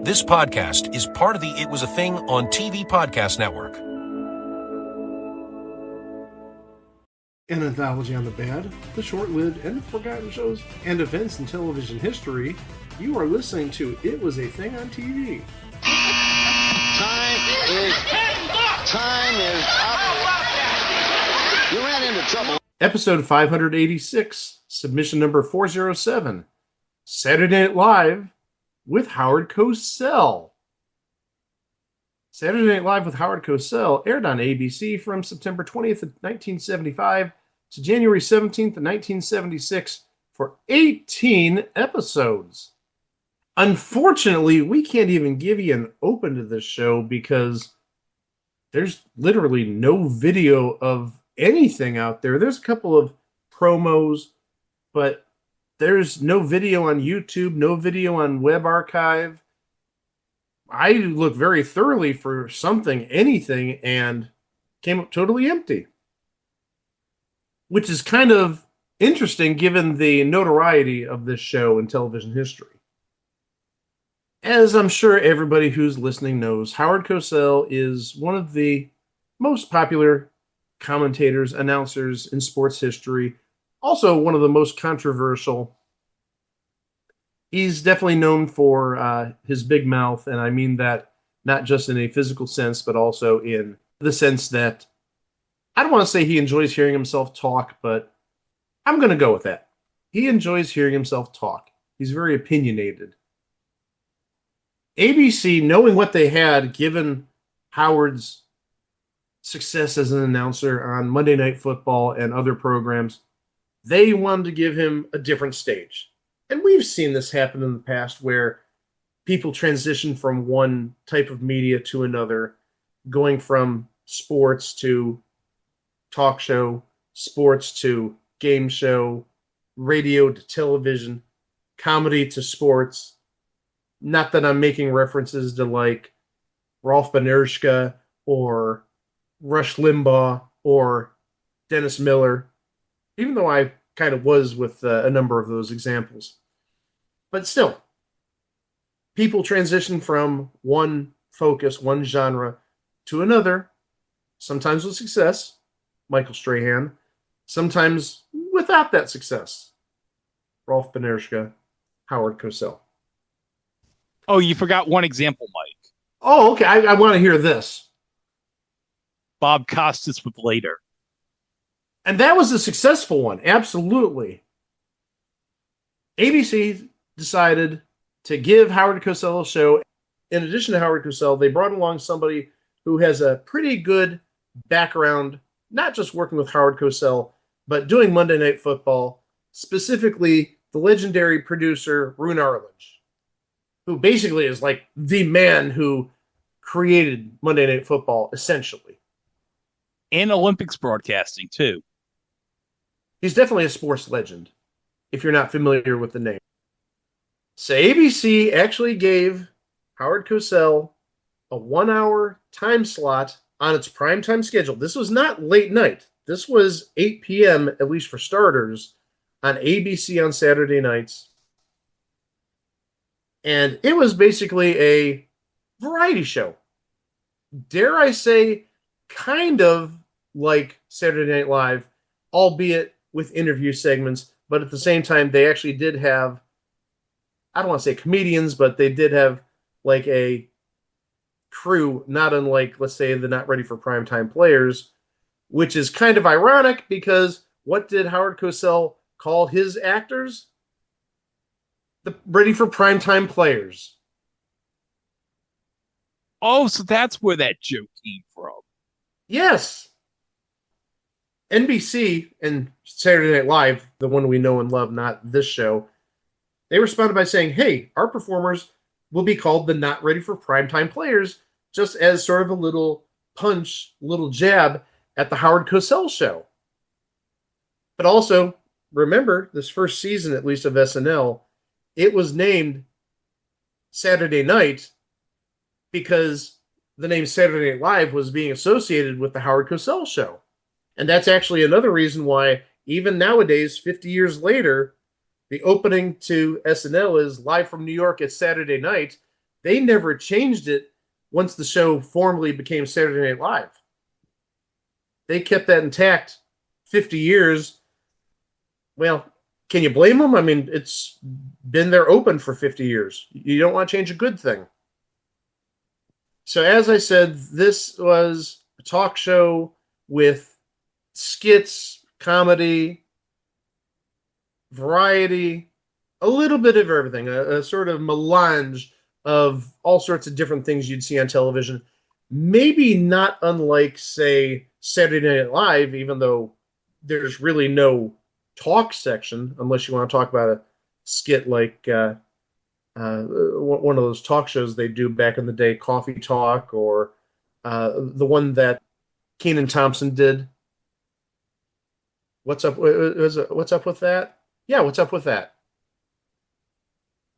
This podcast is part of the It Was a Thing on TV podcast network. An anthology on the bad, the short-lived, and forgotten shows and events in television history. You are listening to It Was a Thing on TV. Time is up. You ran into trouble. Episode 586, submission number 407, Saturday Night Live with Howard Cosell. Saturday Night Live with Howard Cosell aired on ABC from September 20th of 1975 to January 17th of 1976 for 18 episodes. Unfortunately, we can't even give you an open to this show because there's literally no video of anything out there. There's a couple of promos, but there's no video on YouTube, no video on Web Archive. I looked very thoroughly for something, anything, and came up totally empty. Which is kind of interesting given the notoriety of this show in television history. As I'm sure everybody who's listening knows, Howard Cosell is one of the most popular commentators, announcers in sports history. Also one of the most controversial. He's definitely known for his big mouth, and I mean that not just in a physical sense, but also in the sense that I don't want to say he enjoys hearing himself talk, but I'm going to go with that. He enjoys hearing himself talk. He's very opinionated. ABC, knowing what they had, given Howard's success as an announcer on Monday Night Football and other programs, they wanted to give him a different stage. And we've seen this happen in the past where people transition from one type of media to another, going from sports to talk show, sports to game show, radio to television, comedy to sports. Not that I'm making references to like Rolf Benirschke or Rush Limbaugh or Dennis Miller, even though I kind of was with a number of those examples. But still, people transition from one focus, one genre to another, sometimes with success, Michael Strahan, sometimes without that success, Rolf Benirschke, Howard Cosell. Oh, you forgot one example, Mike. Oh, okay. I want to hear this. Bob Costas with Later. And that was a successful one. Absolutely. ABC decided to give Howard Cosell a show. In addition to Howard Cosell, they brought along somebody who has a pretty good background, not just working with Howard Cosell, but doing Monday Night Football, specifically the legendary producer Roone Arledge, who basically is like the man who created Monday Night Football, essentially. And Olympics broadcasting, too. He's definitely a sports legend, if you're not familiar with the name. So ABC actually gave Howard Cosell a 1-hour time slot on its primetime schedule. This was not late night. This was 8 p.m., at least for starters, on ABC on Saturday nights. And it was basically a variety show. Dare I say, kind of like Saturday Night Live, albeit with interview segments, but at the same time, they actually did have, I don't want to say comedians, but they did have like a crew, not unlike, let's say, the Not Ready for Primetime Players, which is kind of ironic because what did Howard Cosell call his actors? The Ready for Primetime Players. Oh, so that's where that joke came from. Yes. NBC and Saturday Night Live, the one we know and love, not this show, they responded by saying, hey, our performers will be called the Not Ready for Primetime Players, just as sort of a little punch, little jab at the Howard Cosell show. But also, remember, this first season, at least of SNL, it was named Saturday Night because the name Saturday Night Live was being associated with the Howard Cosell show. And that's actually another reason why, even nowadays, 50 years later, the opening to SNL is Live from New York at Saturday Night. They never changed it once the show formally became Saturday Night Live. They kept that intact 50 years. Well, can you blame them? I mean, it's been there open for 50 years. You don't want to change a good thing. So as I said, this was a talk show with skits, comedy, variety, a little bit of everything, a sort of melange of all sorts of different things you'd see on television. Maybe not unlike, say, Saturday Night Live, even though there's really no talk section, unless you want to talk about a skit like one of those talk shows they do back in the day, Coffee Talk, or the one that Kenan Thompson did. What's up with that? Yeah, what's up with that?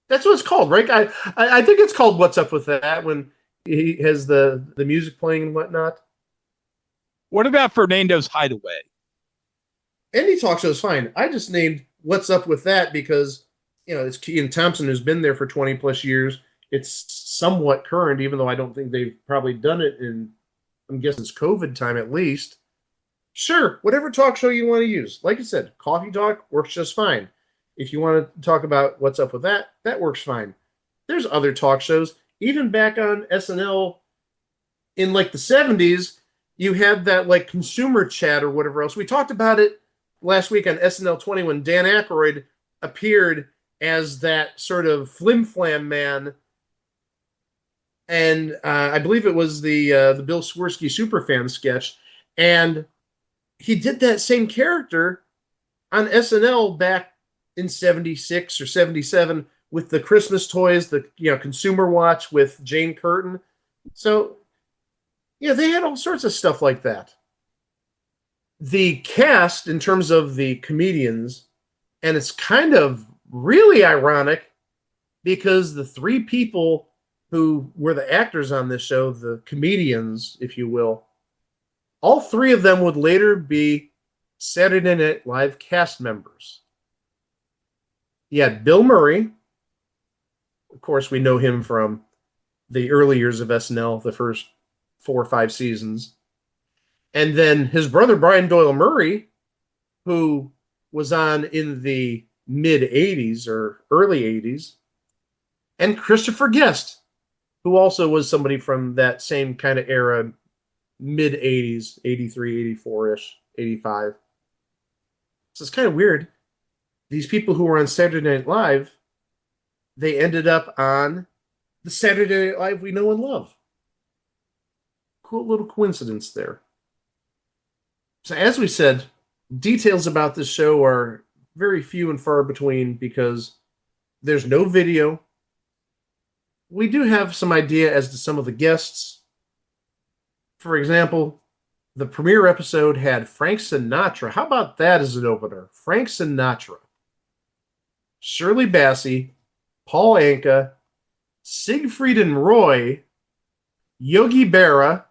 That's what it's called, right? I think it's called What's Up With That, when he has the music playing and whatnot. What about Fernando's Hideaway? Any talk show is fine. I just named What's Up With That because, it's Kenan Thompson who's been there for 20 plus years. It's somewhat current, even though I don't think they've probably done it in, I'm guessing it's COVID time at least. Sure, whatever talk show you want to use. Like I said, Coffee Talk works just fine. If you want to talk about What's Up With That, that works fine. There's other talk shows. Even back on SNL in like the 70s, you had that like consumer chat or whatever else. We talked about it last week on SNL 20 when Dan Aykroyd appeared as that sort of flim-flam man. And I believe it was the Bill Swirsky Superfan sketch. And he did that same character on SNL back in 76 or 77 with the Christmas toys, the Consumer Watch with Jane Curtin. So, they had all sorts of stuff like that. The cast, in terms of the comedians, and it's kind of really ironic because the three people who were the actors on this show, the comedians, if you will, all three of them would later be Saturday Night Live cast members. You had Bill Murray. Of course, we know him from the early years of SNL, the first 4 or 5 seasons. And then his brother, Brian Doyle Murray, who was on in the mid-'80s or early '80s. And Christopher Guest, who also was somebody from that same kind of era, mid-'80s, 83, 84-ish, 85. So it's kind of weird. These people who were on Saturday Night Live, they ended up on the Saturday Night Live we know and love. Cool little coincidence there. So as we said, details about this show are very few and far between because there's no video. We do have some idea as to some of the guests. For example, the premiere episode had Frank Sinatra. How about that as an opener? Frank Sinatra, Shirley Bassey, Paul Anka, Siegfried and Roy, Yogi Berra,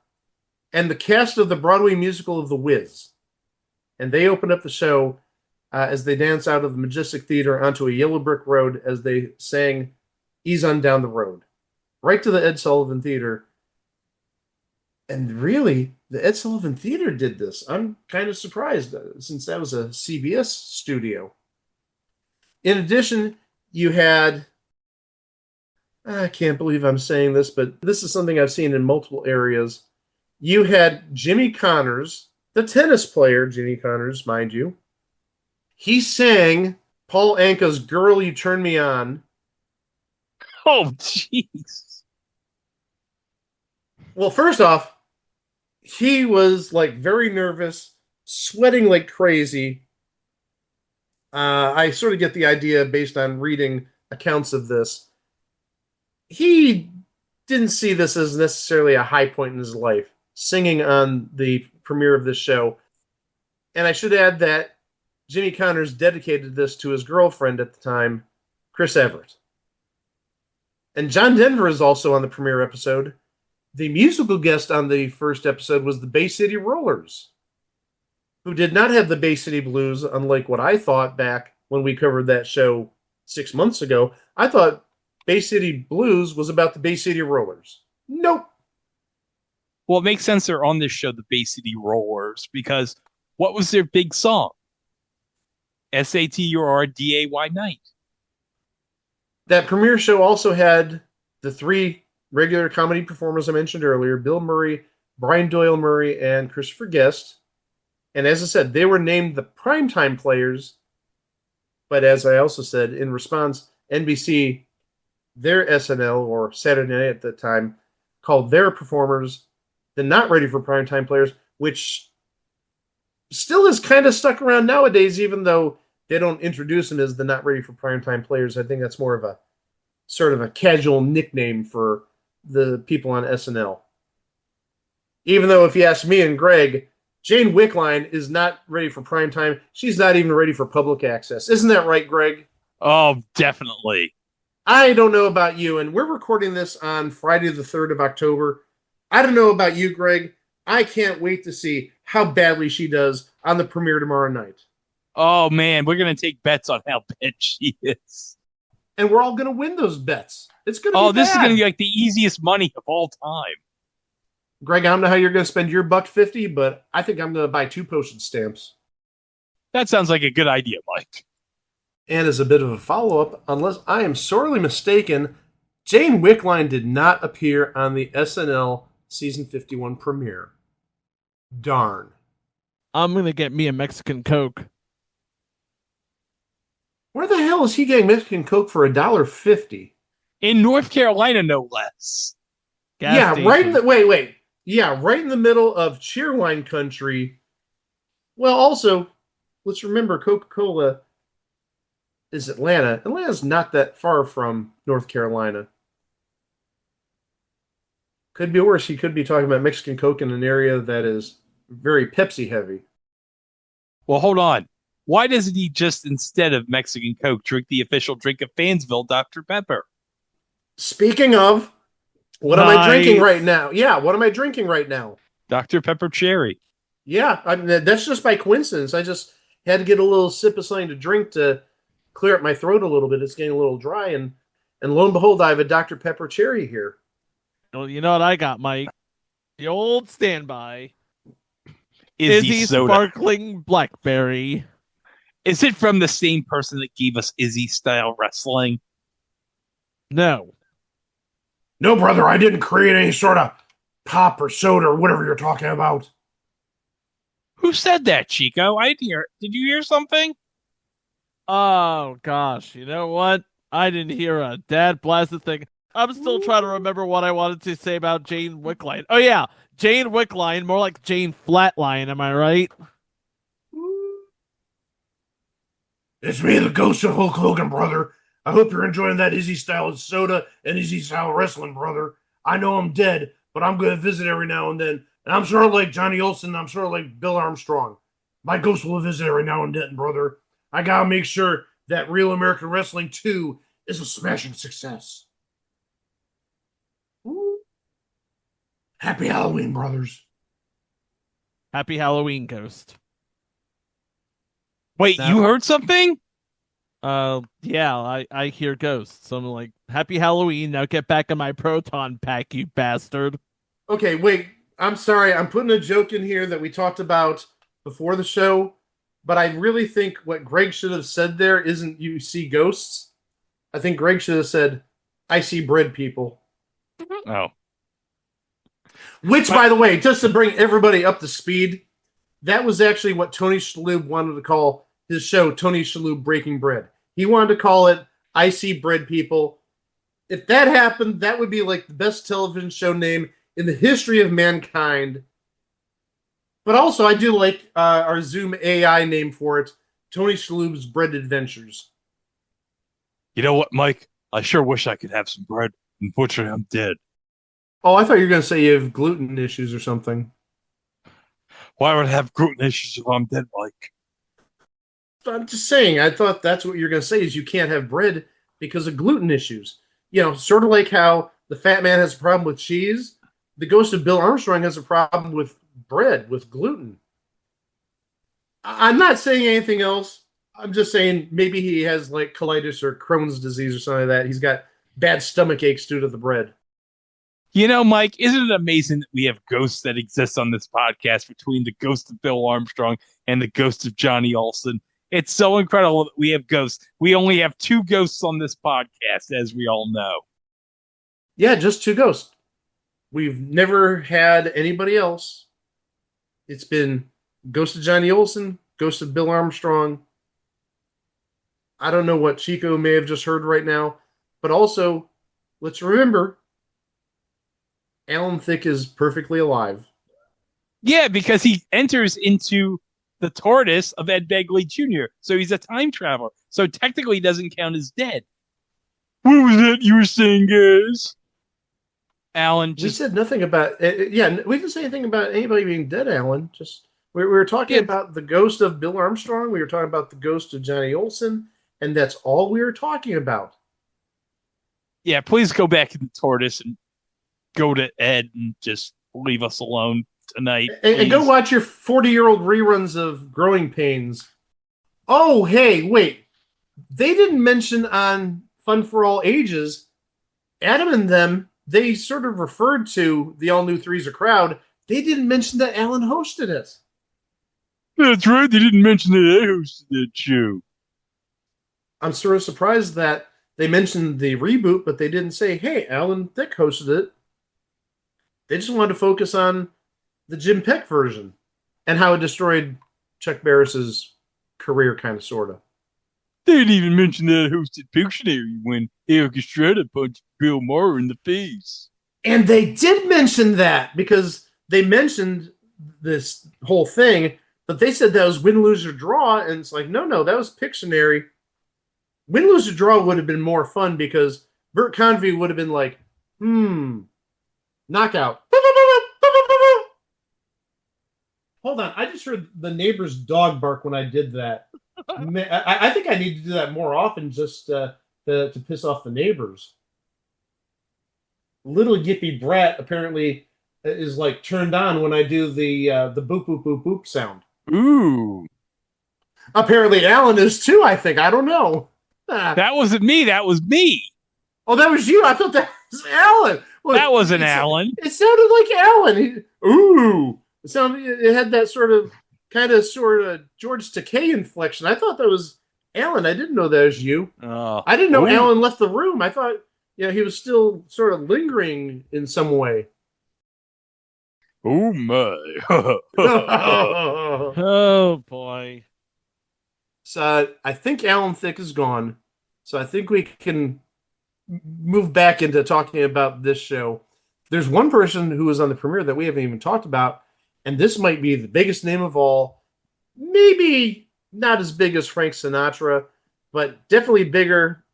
and the cast of the Broadway musical of The Wiz. And they open up the show as they dance out of the Majestic Theater onto a yellow brick road as they sang Ease on Down the Road, right to the Ed Sullivan Theater. And really, the Ed Sullivan Theater did this. I'm kind of surprised since that was a CBS studio. In addition, you had, I can't believe I'm saying this, but this is something I've seen in multiple areas. You had Jimmy Connors, the tennis player, Jimmy Connors, mind you. He sang Paul Anka's Girl, You Turn Me On. Oh, jeez. Well, first off, he was like very nervous, sweating like crazy. I sort of get the idea based on reading accounts of this. He didn't see this as necessarily a high point in his life, singing on the premiere of this show. And I should add that Jimmy Connors dedicated this to his girlfriend at the time, Chris Everett. And John Denver is also on the premiere episode. The musical guest on the first episode was the Bay City Rollers, who did not have the Bay City Blues, unlike what I thought back when we covered that show 6 months ago. I thought Bay City Blues was about the Bay City Rollers. Nope. Well, it makes sense they're on this show, the Bay City Rollers, because what was their big song? SATURDAY Night. That premiere show also had the 3 regular comedy performers I mentioned earlier, Bill Murray, Brian Doyle Murray, and Christopher Guest. And as I said, they were named the primetime players. But as I also said, in response, NBC, their SNL, or Saturday Night at the time, called their performers the not ready for primetime players, which still is kind of stuck around nowadays, even though they don't introduce them as the not ready for primetime players. I think that's more of a sort of a casual nickname for the people on SNL. Even though if you ask me and Greg, Jane Wickline is not ready for primetime. She's not even ready for public access. Isn't that right, Greg? Oh, definitely. I don't know about you, and we're recording this on Friday the 3rd of October. I don't know about you, Greg. I can't wait to see how badly she does on the premiere tomorrow night. Oh, man, we're going to take bets on how bad she is. And we're all going to win those bets. It's going to be Oh, this is bad. going to be like the easiest money of all time. Greg, I don't know how you're going to spend your $1.50, but I think I'm going to buy 2 postage stamps. That sounds like a good idea, Mike. And as a bit of a follow-up, unless I am sorely mistaken, Jane Wickline did not appear on the SNL Season 51 premiere. Darn. I'm going to get me a Mexican Coke. Where the hell is he getting Mexican Coke for $1.50? In North Carolina, no less. Yeah, Gas right in station. the wait. Yeah, right in the middle of Cheerwine country. Well, also, let's remember Coca-Cola is Atlanta. Atlanta's not that far from North Carolina. Could be worse. He could be talking about Mexican Coke in an area that is very Pepsi heavy. Well, hold on. Why doesn't he just, instead of Mexican Coke, drink the official drink of Fansville, Dr. Pepper? Speaking of, what am I drinking Nice. right now? Yeah, what am I drinking right now? Dr. Pepper Cherry. Yeah, that's just by coincidence. I just had to get a little sip of something to drink to clear up my throat a little bit. It's getting a little dry, and lo and behold, I have a Dr. Pepper Cherry here. Well, you know what I got, Mike? The old standby. Izzy soda. Sparkling Blackberry. Is it from the same person that gave us Izzy style wrestling? No. No, brother, I didn't create any sort of pop or soda or whatever you're talking about. Who said that, Chico? I didn't hear. Did you hear something? Oh, gosh. You know what? I didn't hear a dad blasted thing. I'm still trying to remember what I wanted to say about Jane Wickline. Oh, yeah. Jane Wickline, more like Jane Flatline, am I right? It's me, the ghost of Hulk Hogan, brother. I hope you're enjoying that Izzy style soda and Izzy style wrestling, brother. I know I'm dead, but I'm going to visit every now and then. And I'm sort of like Johnny Olsen. I'm sort of like Bill Armstrong. My ghost will visit every now and then, brother. I got to make sure that Real American Wrestling 2 is a smashing success. Ooh. Happy Halloween, brothers. Happy Halloween, Ghost. Wait, No. you heard something? Yeah, I hear ghosts. So I'm like, happy Halloween. Now get back in my proton pack, you bastard. Okay, wait. I'm sorry. I'm putting a joke in here that we talked about before the show, but I really think what Greg should have said there isn't "you see ghosts." I think Greg should have said, "I see bread people." Oh. Which, by the way, just to bring everybody up to speed, that was actually what Tony Shalhoub wanted to call his show, Tony Shalhoub Breaking Bread. He wanted to call it "I See Bread People." If that happened, that would be like the best television show name in the history of mankind. But also, I do like our Zoom AI name for it, Tony Shalhoub's Bread Adventures. You know what, Mike? I sure wish I could have some bread. Unfortunately, I'm dead. Oh, I thought you were going to say you have gluten issues or something. Why would I have gluten issues if I'm dead, Mike? I'm just saying, I thought that's what you're going to say is you can't have bread because of gluten issues. You know, sort of like how the fat man has a problem with cheese. The ghost of Bill Armstrong has a problem with bread, with gluten. I'm not saying anything else. I'm just saying maybe he has like colitis or Crohn's disease or something like that. He's got bad stomach aches due to the bread. You know, Mike, isn't it amazing that we have ghosts that exist on this podcast between the ghost of Bill Armstrong and the ghost of Johnny Olson? It's so incredible that we have ghosts. We only have 2 ghosts on this podcast, as we all know. Yeah, just 2 ghosts. We've never had anybody else. It's been Ghost of Johnny Olson, Ghost of Bill Armstrong. I don't know what Chico may have just heard right now, but also, let's remember, Alan Thicke is perfectly alive. Yeah, because he enters into the TARDIS of Ed Begley Jr., so he's a time traveler. So technically he doesn't count as dead. What was that you were saying, guys? Alan, We said nothing about. Yeah, we didn't say anything about anybody being dead, Alan. Just we were talking about the ghost of Bill Armstrong. We were talking about the ghost of Johnny Olson, and that's all we were talking about. Yeah, please go back in the TARDIS and go to Ed and just leave us alone tonight. And go watch your 40-year-old reruns of Growing Pains. Oh, hey, wait. They didn't mention on Fun for All Ages, Adam and them, they sort of referred to the all-new Three's a Crowd. They didn't mention that Alan hosted it. That's right. They didn't mention that I hosted that show. I'm sort of surprised that they mentioned the reboot, but they didn't say, hey, Alan Thicke hosted it. They just wanted to focus on the Jim Peck version and how it destroyed Chuck Barris's career, kind of, sort of. They didn't even mention that I hosted Pictionary when Eric Estrada punched Bill Maher in the face. And they did mention that because they mentioned this whole thing, but they said that was win, lose, or draw, and it's like, no, that was Pictionary. Win, lose, or draw would have been more fun because Bert Convey would have been like, knockout. Hold on, I just heard the neighbor's dog bark when I did that. I think I need to do that more often just to piss off the neighbors. Little Yippy Brat apparently is like turned on when I do the boop boop boop boop sound. Ooh. Apparently Alan is too, I think. I don't know. That wasn't me. That was me. Oh, that was you. I thought that was Alan. Well, That wasn't Alan. It sounded like Alan. Ooh. It had that sort of George Takei inflection. I thought that was Alan. I didn't know that was you. Oh. I didn't know Alan left the room. I thought he was still sort of lingering in some way. Oh my. Oh boy. So I think Alan Thicke is gone. So I think we can move back into talking about this show. There's one person who was on the premiere that we haven't even talked about, and this might be the biggest name of all. Maybe not as big as Frank Sinatra, but definitely bigger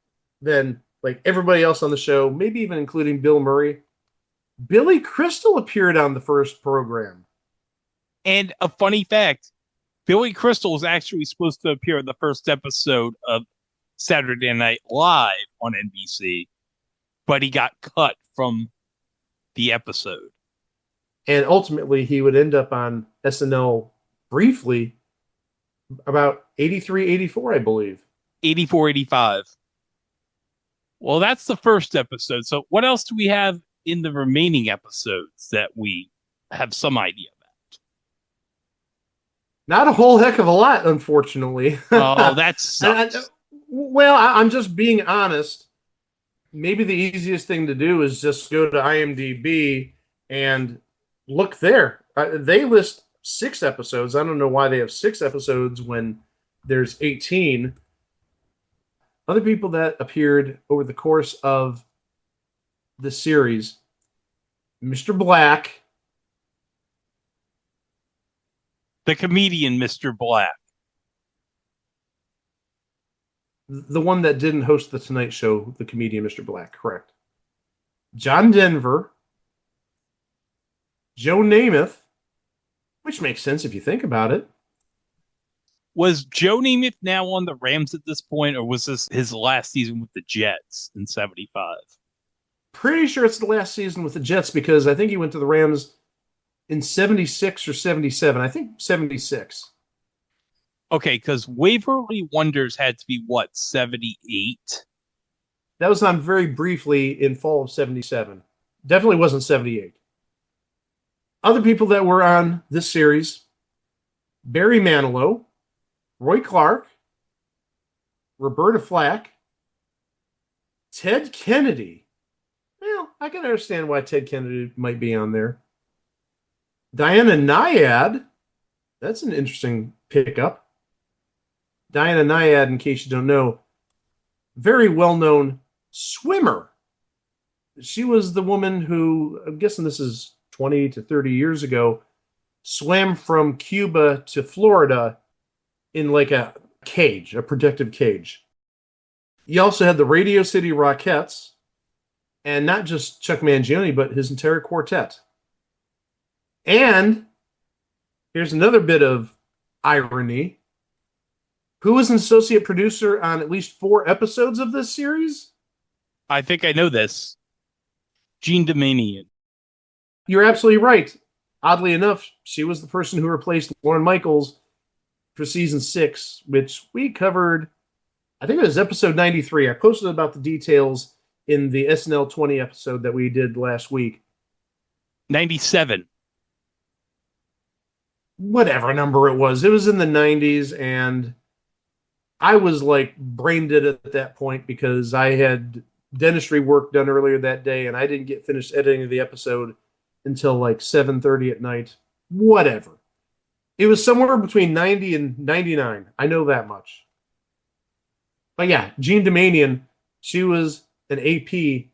than like everybody else on the show, maybe even including Bill Murray. Billy Crystal appeared on the first program. And a funny fact, Billy Crystal was actually supposed to appear in the first episode of Saturday Night Live on NBC, but he got cut from the episode. And ultimately, he would end up on SNL briefly about 83, 84, I believe. 84, 85. Well, that's the first episode. So what else do we have in the remaining episodes that we have some idea about? Not a whole heck of a lot, unfortunately. Oh, that sucks. I'm just being honest. Maybe the easiest thing to do is just go to IMDb and look there. They list 6 episodes. I don't know why they have 6 episodes when there's 18. Other people that appeared over the course of the series: Mr. Black, The comedian Mr. Black. the one that didn't host the Tonight Show, the comedian Mr. Black, correct. John Denver, Joe Namath, which makes sense if you think about it. Was Joe Namath now on the Rams at this point, or was this his last season with the Jets in 75? Pretty sure it's the last season with the Jets because I think he went to the Rams in 76 or 77. I think 76. Okay, because Waverly Wonders had to be, 78? That was on very briefly in fall of 77. Definitely wasn't 78. Other people that were on this series, Barry Manilow, Roy Clark, Roberta Flack, Ted Kennedy. Well, I can understand why Ted Kennedy might be on there. Diana Nyad. That's an interesting pickup. Diana Nyad, in case you don't know, very well-known swimmer. She was the woman who, I'm guessing this is 20 to 30 years ago, swam from Cuba to Florida in like a cage, a protective cage. You also had the Radio City Rockettes, and not just Chuck Mangione, but his entire quartet. And here's another bit of irony. Who was an associate producer on at least 4 episodes of this series? I think I know this. Jean Domanian. You're absolutely right. Oddly enough, she was the person who replaced Lorne Michaels for season 6, which we covered, I think it was episode 93. I posted about the details in the SNL 20 episode that we did last week. 97. Whatever number it was in the 90s, and I was like brain dead at that point because I had dentistry work done earlier that day, and I didn't get finished editing the episode until like 7:30 at night. Whatever. It was somewhere between 90 and 99. I know that much. But yeah, Jean Domanian, she was an AP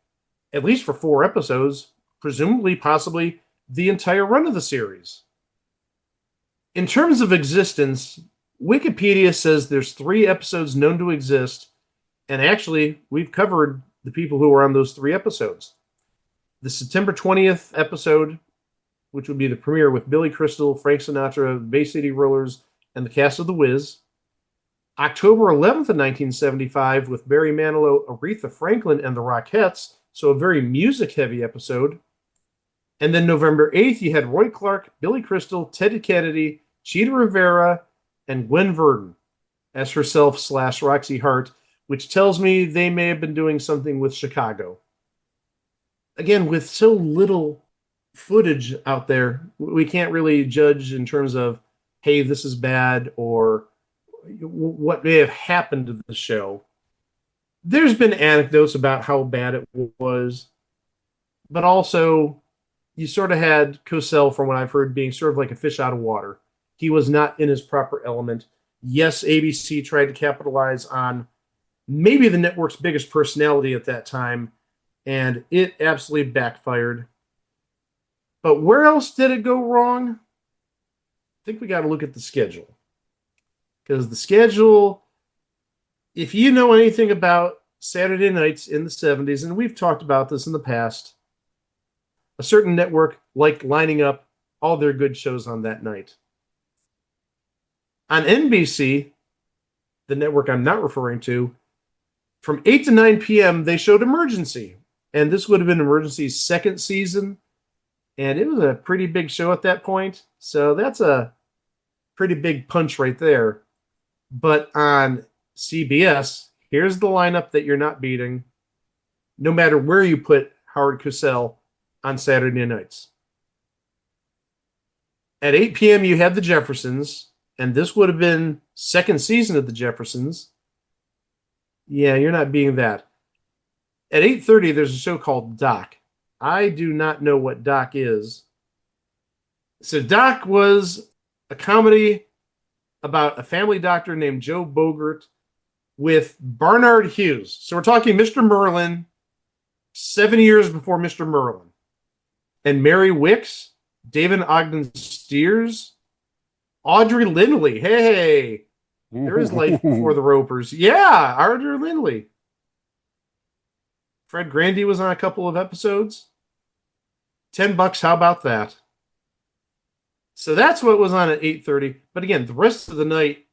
at least for 4 episodes, presumably, possibly the entire run of the series. In terms of existence, Wikipedia says there's 3 episodes known to exist, and actually, we've covered the people who were on those 3 episodes. The September 20th episode, which would be the premiere with Billy Crystal, Frank Sinatra, Bay City Rollers, and the cast of The Wiz. October 11th of 1975 with Barry Manilow, Aretha Franklin, and the Rockettes, so a very music-heavy episode. And then November 8th, you had Roy Clark, Billy Crystal, Ted Kennedy, Cheetah Rivera, and Gwen Verdon as herself / Roxy Hart, which tells me they may have been doing something with Chicago. Again, with so little footage out there, we can't really judge in terms of, hey, this is bad, or what may have happened to the show. There's been anecdotes about how bad it was, but also you sort of had Cosell, from what I've heard, being sort of like a fish out of water. He was not in his proper element. Yes, ABC tried to capitalize on maybe the network's biggest personality at that time, and it absolutely backfired. But where else did it go wrong? I think we got to look at the schedule. Because the schedule, if you know anything about Saturday nights in the 70s, and we've talked about this in the past, a certain network liked lining up all their good shows on that night. On NBC, the network I'm not referring to, from 8 to 9 p.m., they showed Emergency. And this would have been Emergency's 2nd season. And it was a pretty big show at that point. So that's a pretty big punch right there. But on CBS, here's the lineup that you're not beating, no matter where you put Howard Cosell on Saturday nights. At 8 p.m., you had The Jeffersons, and this would have been 2nd season of The Jeffersons. Yeah, you're not beating that. At 8:30, there's a show called Doc. I do not know what Doc is. So Doc was a comedy about a family doctor named Joe Bogert with Barnard Hughes. So we're talking Mr. Merlin 7 years before Mr. Merlin. And Mary Wicks, David Ogden Steers, Audrey Lindley. Hey, there is life before the Ropers. Yeah, Audrey Lindley. Fred Grandy was on a couple of episodes. $10, how about that? So that's what was on at 8:30. But again, the rest of the night,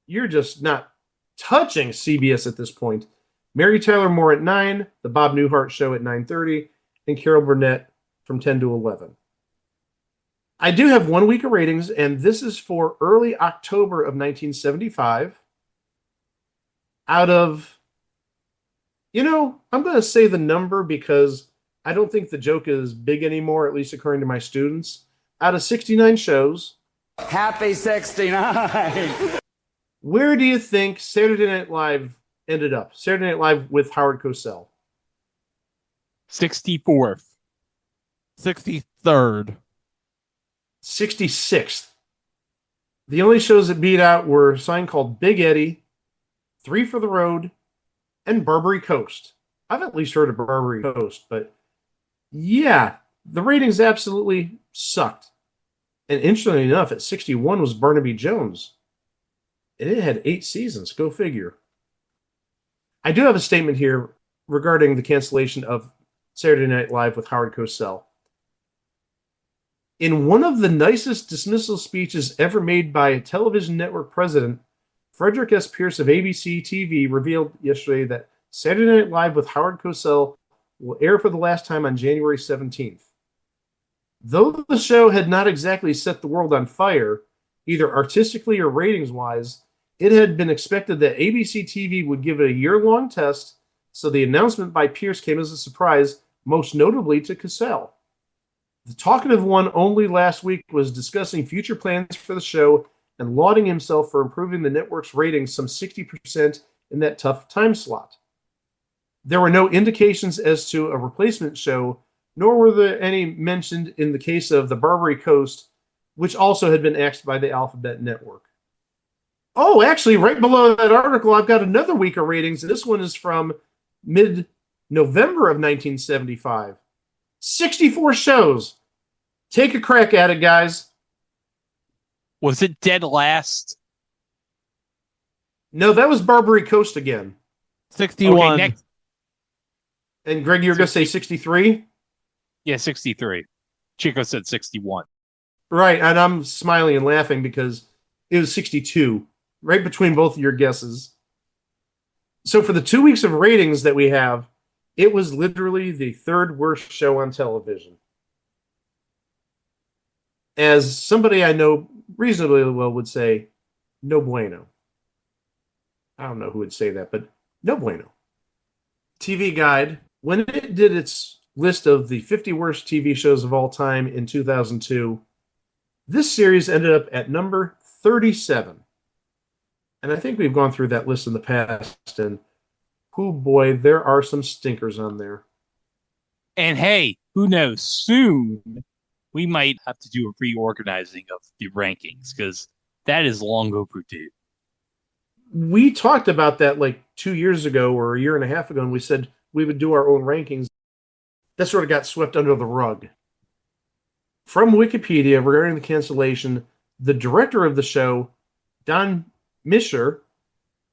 you're just not touching CBS at this point. Mary Tyler Moore at 9, the Bob Newhart Show at 9:30, and Carol Burnett from 10 to 11. I do have 1 week of ratings, and this is for early October of 1975. Out of I'm going to say the number because I don't think the joke is big anymore, at least according to my students. Out of 69 shows, Happy 69. where do you think Saturday Night Live ended up? Saturday Night Live with Howard Cosell. 64th. 63rd. 66th. The only shows that beat out were a sign called Big Eddie, Three for the Road, and Barbary Coast. I've at least heard of Barbary Coast, but yeah, the ratings absolutely sucked. And interestingly enough, at 61 was Barnaby Jones. And it had 8 seasons. Go figure. I do have a statement here regarding the cancellation of Saturday Night Live with Howard Cosell. In one of the nicest dismissal speeches ever made by a television network president, Frederick S. Pierce of ABC TV revealed yesterday that Saturday Night Live with Howard Cosell will air for the last time on January 17th. Though the show had not exactly set the world on fire, either artistically or ratings-wise, it had been expected that ABC TV would give it a year-long test, so the announcement by Pierce came as a surprise, most notably to Cosell. The talkative one only last week was discussing future plans for the show and lauding himself for improving the network's ratings some 60% in that tough time slot. There were no indications as to a replacement show, nor were there any mentioned in the case of the Barbary Coast, which also had been axed by the Alphabet Network. Oh, actually, right below that article, I've got another week of ratings, and this one is from mid-November of 1975. 64 shows. Take a crack at it, guys. Was it dead last? No, that was Barbary Coast again. 61. Okay, next. And Greg, you're going to say 63? Yeah, 63. Chico said 61. Right, and I'm smiling and laughing because it was 62, right between both of your guesses. So for the 2 weeks of ratings that we have, it was literally the third worst show on television. As somebody I know reasonably well would say, no bueno. I don't know who would say that, but no bueno. TV Guide, when it did its list of the 50 worst TV shows of all time in 2002, this series ended up at number 37. And I think we've gone through that list in the past, and oh boy, there are some stinkers on there. And hey, who knows? Soon we might have to do a reorganizing of the rankings because that is long overdue. We talked about that like 2 years ago or a year and a half ago, and we said we would do our own rankings. That sort of got swept under the rug. From Wikipedia regarding the cancellation, the director of the show, Don Mischer,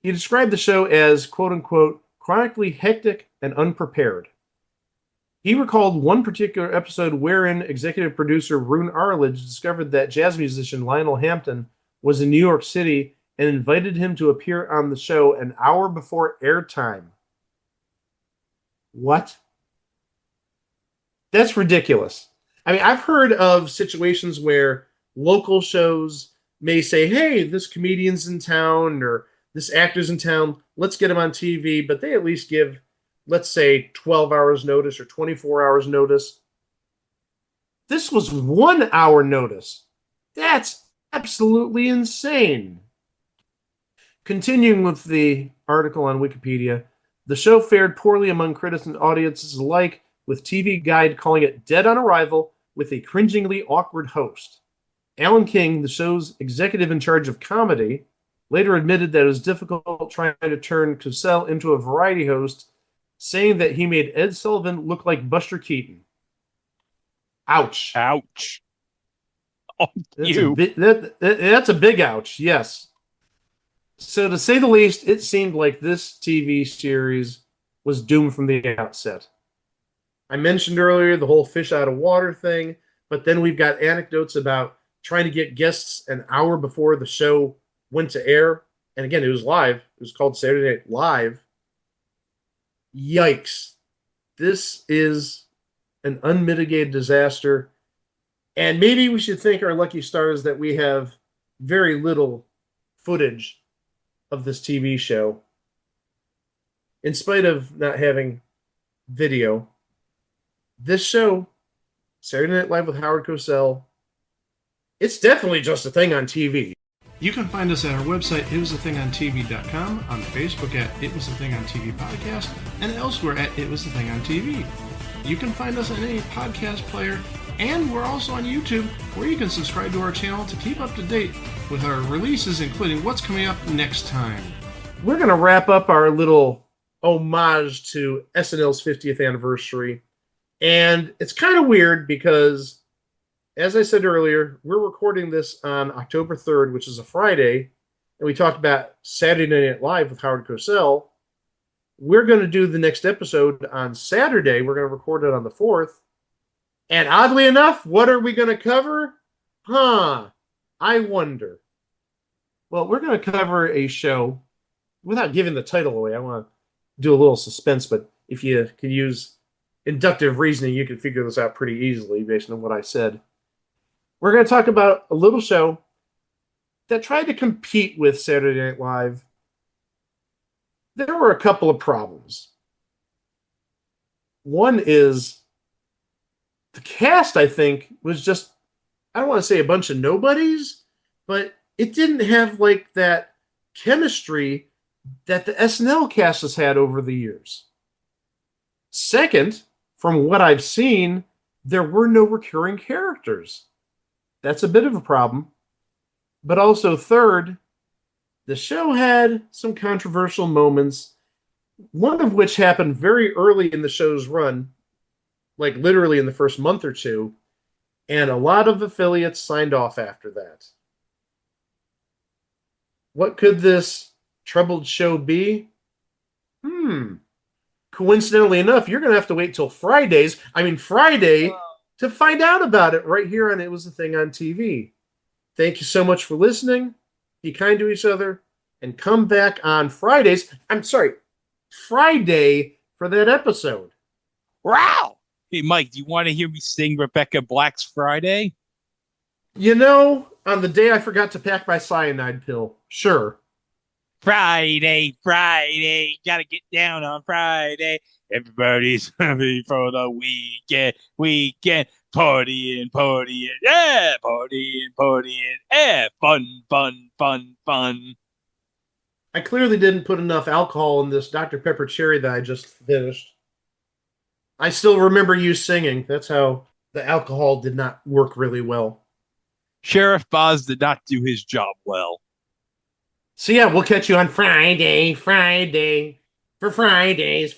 he described the show as, quote-unquote, chronically hectic and unprepared. He recalled one particular episode wherein executive producer Roone Arledge discovered that jazz musician Lionel Hampton was in New York City and invited him to appear on the show an hour before airtime. What? That's ridiculous. I mean, I've heard of situations where local shows may say, hey, this comedian's in town or this actor's in town, let's get him on TV, but they at least give, let's say, 12 hours notice or 24 hours notice. This was 1 hour notice. That's absolutely insane. Continuing with the article on Wikipedia, the show fared poorly among critics and audiences alike, with TV Guide calling it dead on arrival with a cringingly awkward host. Alan King, the show's executive in charge of comedy, later admitted that it was difficult trying to turn Cosell into a variety host, saying that he made Ed Sullivan look like Buster Keaton. Ouch. Ouch. Oh, That's a big ouch, yes. So to say the least, it seemed like this TV series was doomed from the outset. I mentioned earlier the whole fish out of water thing, but then we've got anecdotes about trying to get guests an hour before the show went to air. And again, it was live. It was called Saturday Night Live. Yikes. This is an unmitigated disaster. And maybe we should thank our lucky stars that we have very little footage of this TV show. in spite of not having video, this show, Saturday Night Live with Howard Cosell, it's definitely just a thing on TV. You can find us at our website, itwasathingontv.com, on Facebook at It Was a Thing on TV podcast, and elsewhere at It Was a Thing on TV. You can find us on any podcast player, and we're also on YouTube, where you can subscribe to our channel to keep up to date with our releases, including what's coming up next time. We're going to wrap up our little homage to SNL's 50th anniversary, and it's kind of weird because, as I said earlier, we're recording this on October 3rd, which is a Friday, and we talked about Saturday Night Live with Howard Cosell. We're going to do the next episode on Saturday. We're going to record it on the 4th. And oddly enough, what are we going to cover? I wonder. Well, we're going to cover a show, without giving the title away, I want to do a little suspense, but if you can use inductive reasoning, you can figure this out pretty easily based on what I said. We're going to talk about a little show that tried to compete with Saturday Night Live. There were a couple of problems. One is the cast, I think, was just, I don't want to say a bunch of nobodies, but it didn't have like that chemistry that the SNL cast has had over the years. Second, from what I've seen, there were no recurring characters. That's a bit of a problem. But also, third, the show had some controversial moments, one of which happened very early in the show's run, like literally in the first month or two, and a lot of affiliates signed off after that. What could this troubled show be? Coincidentally enough, you're going to have to wait till Friday, to find out about it right here on It Was a Thing on TV. Thank you so much for listening. Be kind to each other, and come back on Friday for that episode. Wow! Hey, Mike, do you want to hear me sing Rebecca Black's Friday? You know, on the day I forgot to pack my cyanide pill, sure. Friday, gotta get down on Friday. Everybody's happy for the weekend, partying, yeah, partying, yeah, fun. I clearly didn't put enough alcohol in this Dr. Pepper Cherry that I just finished. I still remember you singing. That's how the alcohol did not work really well. Sheriff Boz did not do his job well. So yeah, we'll catch you on Friday, for Fridays.